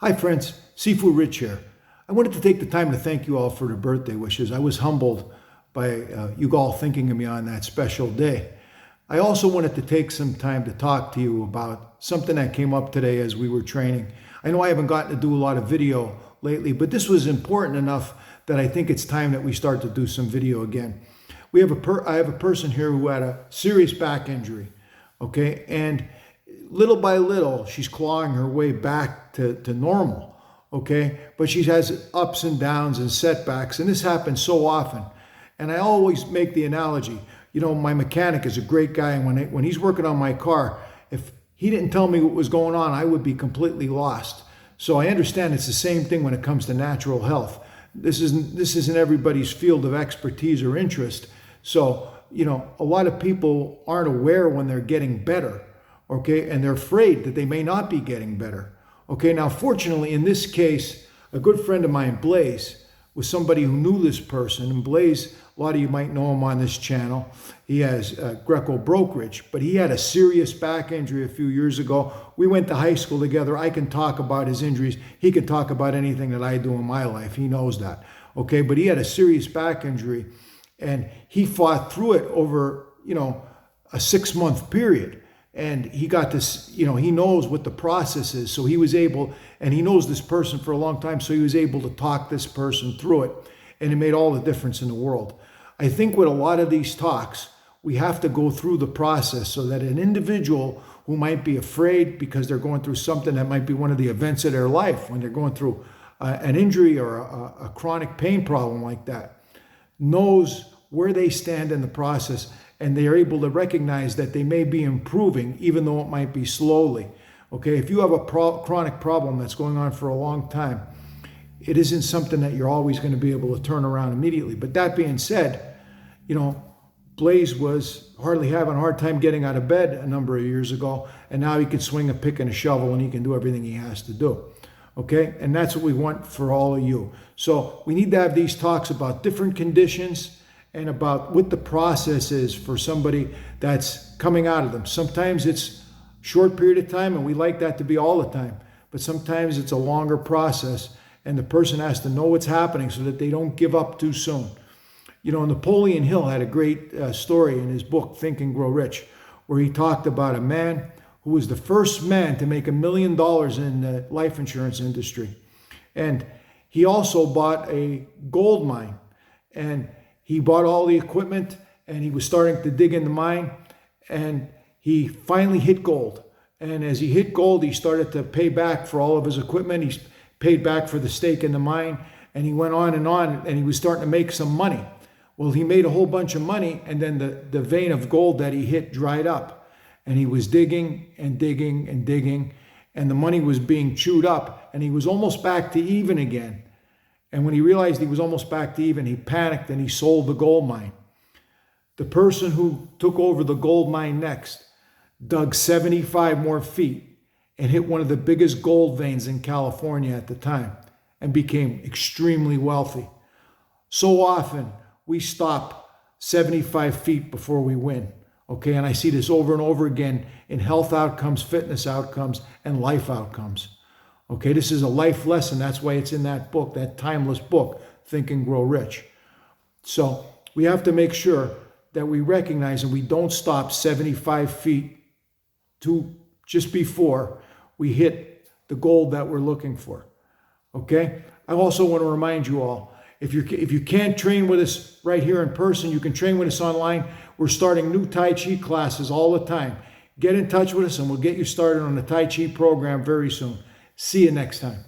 Hi friends, Sifu Rich here. I wanted to take the time to thank you all for the birthday wishes. I was humbled by you all thinking of me on that special day. I also wanted to take some time to talk to you about something that came up today as we were training. I know I haven't gotten to do a lot of video lately, but this was important enough that I think it's time that we start to do some video again. I have a person here who had a serious back injury, okay? And little by little, she's clawing her way back to normal, okay? But she has ups and downs and setbacks, and this happens so often. And I always make the analogy, my mechanic is a great guy, and when he's working on my car, if he didn't tell me what was going on, I would be completely lost. So I understand it's the same thing when it comes to natural health. This isn't everybody's field of expertise or interest. So, a lot of people aren't aware when they're getting better. Okay, and they're afraid that they may not be getting better. Okay, now fortunately in this case, a good friend of mine, Blaze, was somebody who knew this person. And Blaze, a lot of you might know him on this channel. He has Greco Brokerage, but he had a serious back injury a few years ago. We went to high school together. I can talk about his injuries. He can talk about anything that I do in my life. He knows that. Okay, but he had a serious back injury, and he fought through it over, a 6-month period. And he got this, he knows what the process is. So he was able, and he knows this person for a long time, so he was able to talk this person through it. And it made all the difference in the world. I think with a lot of these talks, we have to go through the process so that an individual who might be afraid because they're going through something that might be one of the events of their life, when they're going through an injury or a chronic pain problem like that, knows where they stand in the process, and they are able to recognize that they may be improving, even though it might be slowly. Okay, if you have a chronic problem that's going on for a long time, it isn't something that you're always going to be able to turn around immediately. But that being said, Blaze was having a hard time getting out of bed a number of years ago, and now he can swing a pick and a shovel, and he can do everything he has to do. Okay, and that's what we want for all of you. So we need to have these talks about different conditions and about what the process is for somebody that's coming out of them. Sometimes it's a short period of time, and we like that to be all the time. But sometimes it's a longer process, and the person has to know what's happening so that they don't give up too soon. Napoleon Hill had a great story in his book, Think and Grow Rich, where he talked about a man who was the first man to make $1 million in the life insurance industry. And he also bought a gold mine, and he bought all the equipment, and he was starting to dig in the mine, and he finally hit gold. And as he hit gold, he started to pay back for all of his equipment. He paid back for the stake in the mine, and he went on, and he was starting to make some money. Well, he made a whole bunch of money, and then the vein of gold that he hit dried up, and he was digging and digging and digging, and the money was being chewed up, and he was almost back to even again. And when he realized he was almost back to even, he panicked and he sold the gold mine. The person who took over the gold mine next dug 75 more feet and hit one of the biggest gold veins in California at the time and became extremely wealthy. So often we stop 75 feet before we win. Okay, and I see this over and over again in health outcomes, fitness outcomes, and life outcomes. Okay, this is a life lesson. That's why it's in that book, that timeless book, Think and Grow Rich. So we have to make sure that we recognize and we don't stop 75 feet just before we hit the goal that we're looking for. Okay, I also want to remind you all, if you can't train with us right here in person, you can train with us online. We're starting new Tai Chi classes all the time. Get in touch with us and we'll get you started on the Tai Chi program very soon. See you next time.